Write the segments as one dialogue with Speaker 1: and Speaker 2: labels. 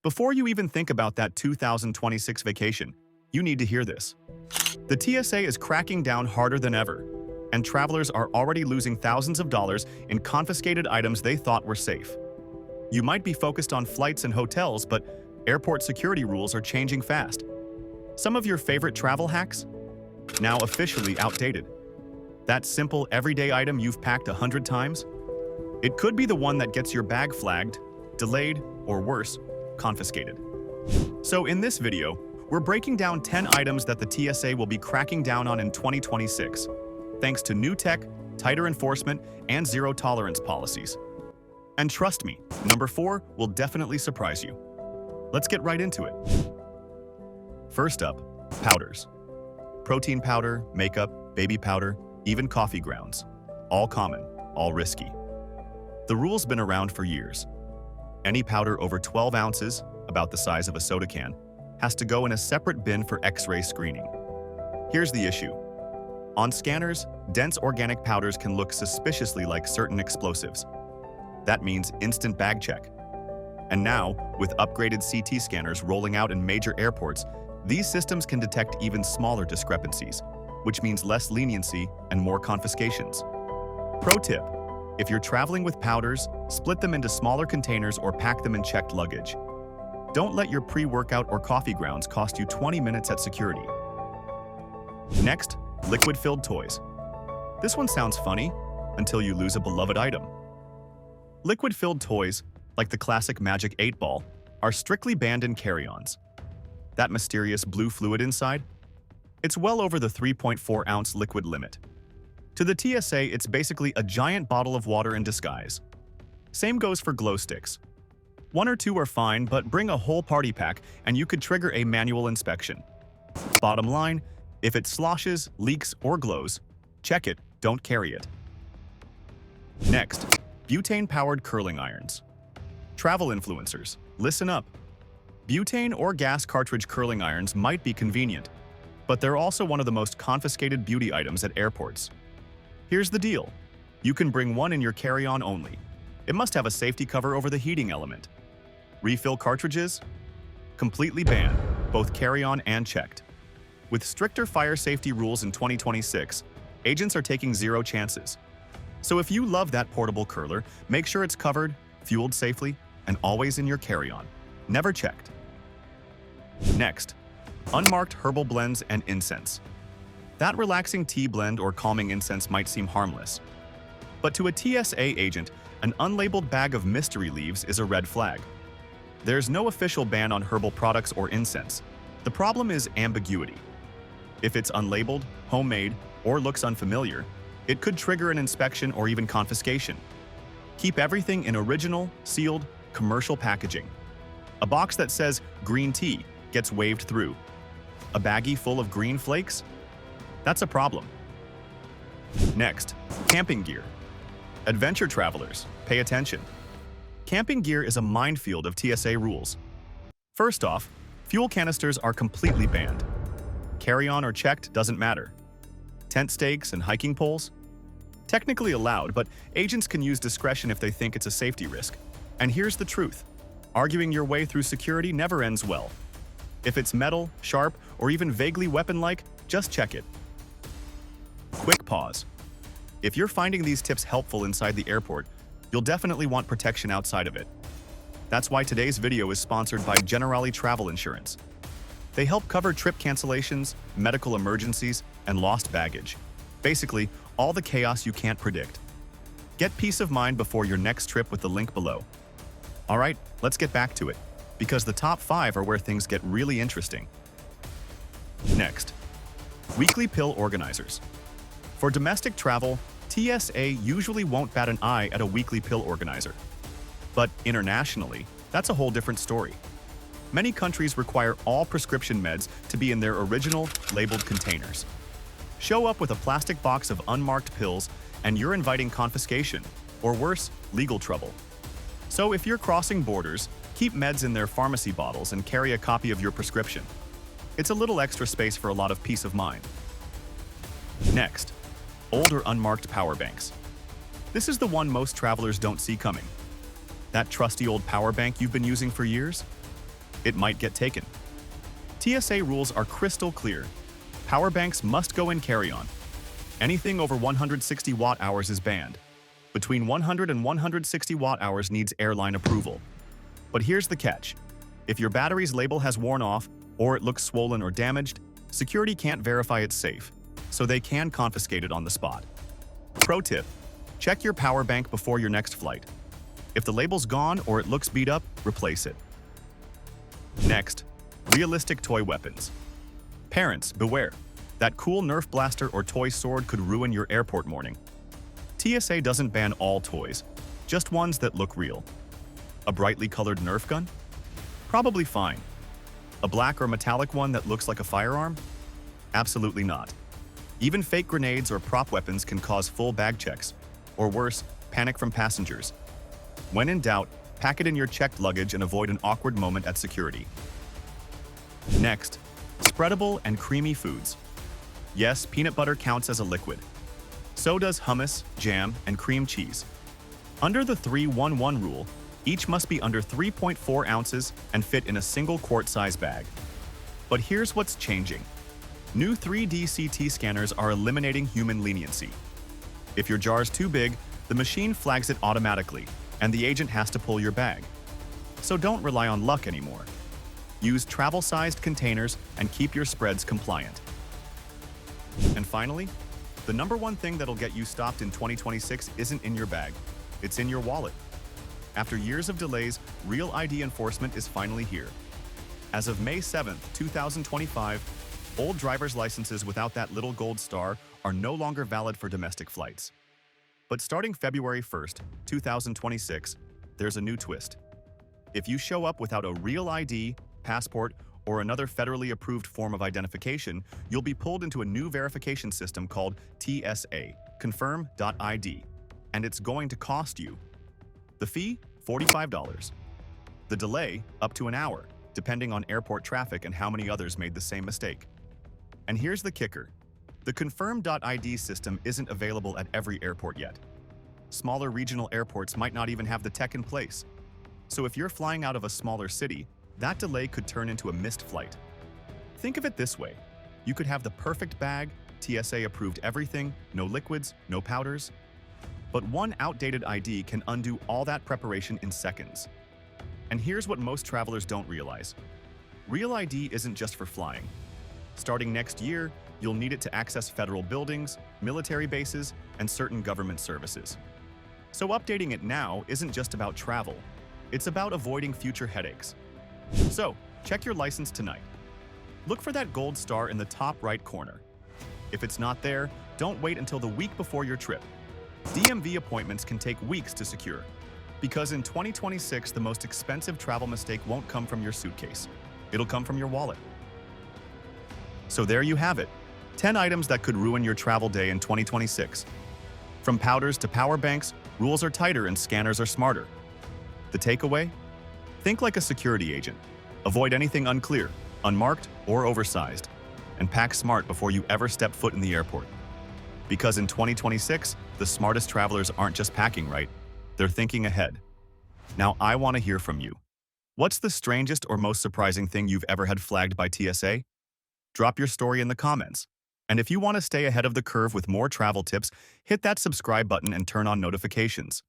Speaker 1: Before you even think about that 2026 vacation, you need to hear this. The TSA is cracking down harder than ever, and travelers are already losing thousands of dollars in confiscated items they thought were safe. You might be focused on flights and hotels, but airport security rules are changing fast. Some of your favorite travel hacks? Now officially outdated. That simple, everyday item you've packed 100 times? It could be the one that gets your bag flagged, delayed, or worse, confiscated. So in this video, we're breaking down 10 items that the TSA will be cracking down on in 2026, thanks to new tech, tighter enforcement, and zero-tolerance policies. And trust me, number 4 will definitely surprise you. Let's get right into it. First up, powders. Protein powder, makeup, baby powder, even coffee grounds. All common, all risky. The rule's been around for years. Any powder over 12 ounces, about the size of a soda can, has to go in a separate bin for X-ray screening. Here's the issue. On scanners, dense organic powders can look suspiciously like certain explosives. That means instant bag check. And now, with upgraded CT scanners rolling out in major airports, these systems can detect even smaller discrepancies, which means less leniency and more confiscations. Pro tip: if you're traveling with powders, split them into smaller containers or pack them in checked luggage. Don't let your pre-workout or coffee grounds cost you 20 minutes at security. Next, liquid-filled toys. This one sounds funny until you lose a beloved item. Liquid-filled toys, like the classic Magic 8-Ball, are strictly banned in carry-ons. That mysterious blue fluid inside? It's well over the 3.4-ounce liquid limit. To the TSA, it's basically a giant bottle of water in disguise. Same goes for glow sticks. 1 or 2 are fine, but bring a whole party pack and you could trigger a manual inspection. Bottom line, if it sloshes, leaks, or glows, check it, don't carry it. Next, butane-powered curling irons. Travel influencers, listen up. Butane or gas cartridge curling irons might be convenient, but they're also one of the most confiscated beauty items at airports. Here's the deal. You can bring one in your carry-on only. It must have a safety cover over the heating element. Refill cartridges? Completely banned, both carry-on and checked. With stricter fire safety rules in 2026, agents are taking zero chances. So if you love that portable curler, make sure it's covered, fueled safely, and always in your carry-on. Never checked. Next, unmarked herbal blends and incense. That relaxing tea blend or calming incense might seem harmless. But to a TSA agent, an unlabeled bag of mystery leaves is a red flag. There's no official ban on herbal products or incense. The problem is ambiguity. If it's unlabeled, homemade, or looks unfamiliar, it could trigger an inspection or even confiscation. Keep everything in original, sealed, commercial packaging. A box that says green tea gets waved through. A baggie full of green flakes? That's a problem. Next, camping gear. Adventure travelers, pay attention. Camping gear is a minefield of TSA rules. First off, fuel canisters are completely banned. Carry-on or checked doesn't matter. Tent stakes and hiking poles? Technically allowed, but agents can use discretion if they think it's a safety risk. And here's the truth. Arguing your way through security never ends well. If it's metal, sharp, or even vaguely weapon-like, just check it. Quick pause. If you're finding these tips helpful inside the airport, you'll definitely want protection outside of it. That's why today's video is sponsored by Generali Travel Insurance. They help cover trip cancellations, medical emergencies, and lost baggage. Basically, all the chaos you can't predict. Get peace of mind before your next trip with the link below. All right, let's get back to it, because the top 5 are where things get really interesting. Next, weekly pill organizers. For domestic travel, TSA usually won't bat an eye at a weekly pill organizer. But internationally, that's a whole different story. Many countries require all prescription meds to be in their original, labeled containers. Show up with a plastic box of unmarked pills and you're inviting confiscation, or worse, legal trouble. So if you're crossing borders, keep meds in their pharmacy bottles and carry a copy of your prescription. It's a little extra space for a lot of peace of mind. Next, old or unmarked power banks. This is the one most travelers don't see coming. That trusty old power bank you've been using for years? it might get taken. TSA rules are crystal clear. Power banks must go in carry-on. Anything over 160 watt-hours is banned. Between 100 and 160 watt-hours needs airline approval. But here's the catch. If your battery's label has worn off, or it looks swollen or damaged, security can't verify it's safe, so they can confiscate it on the spot. Pro tip: check your power bank before your next flight. If the label's gone or it looks beat up, replace it. Next, realistic toy weapons. Parents, beware. That cool Nerf blaster or toy sword could ruin your airport morning. TSA doesn't ban all toys, just ones that look real. A brightly colored Nerf gun? Probably fine. A black or metallic one that looks like a firearm? Absolutely not. Even fake grenades or prop weapons can cause full bag checks, or worse, panic from passengers. When in doubt, pack it in your checked luggage and avoid an awkward moment at security. Next, spreadable and creamy foods. Yes, peanut butter counts as a liquid. So does hummus, jam, and cream cheese. Under the 3-1-1 rule, each must be under 3.4 ounces and fit in a single quart-size bag. But here's what's changing. New 3D CT scanners are eliminating human leniency. If your jar's too big, the machine flags it automatically, and the agent has to pull your bag. So don't rely on luck anymore. Use travel-sized containers and keep your spreads compliant. And finally, the number one thing that'll get you stopped in 2026 isn't in your bag, it's in your wallet. After years of delays, real ID enforcement is finally here. As of May 7, 2025, old driver's licenses without that little gold star are no longer valid for domestic flights. But starting February 1, 2026, there's a new twist. If you show up without a real ID, passport, or another federally approved form of identification, you'll be pulled into a new verification system called TSA, confirm.id, and it's going to cost you. The fee, $45. The delay, up to an hour, depending on airport traffic and how many others made the same mistake. And here's the kicker. The confirm.id system isn't available at every airport yet. Smaller regional airports might not even have the tech in place. So if you're flying out of a smaller city, that delay could turn into a missed flight. Think of it this way. You could have the perfect bag, TSA approved everything, no liquids, no powders. But one outdated ID can undo all that preparation in seconds. And here's what most travelers don't realize. Real ID isn't just for flying. Starting next year, you'll need it to access federal buildings, military bases, and certain government services. So updating it now isn't just about travel. It's about avoiding future headaches. So, check your license tonight. Look for that gold star in the top right corner. If it's not there, don't wait until the week before your trip. DMV appointments can take weeks to secure. Because in 2026, the most expensive travel mistake won't come from your suitcase. It'll come from your wallet. So there you have it. 10 items that could ruin your travel day in 2026. From powders to power banks, rules are tighter and scanners are smarter. The takeaway? Think like a security agent. Avoid anything unclear, unmarked, or oversized. And pack smart before you ever step foot in the airport. Because in 2026, the smartest travelers aren't just packing right, they're thinking ahead. Now I want to hear from you. What's the strangest or most surprising thing you've ever had flagged by TSA? Drop your story in the comments. And if you want to stay ahead of the curve with more travel tips, hit that subscribe button and turn on notifications.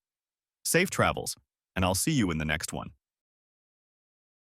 Speaker 1: Safe travels, and I'll see you in the next one.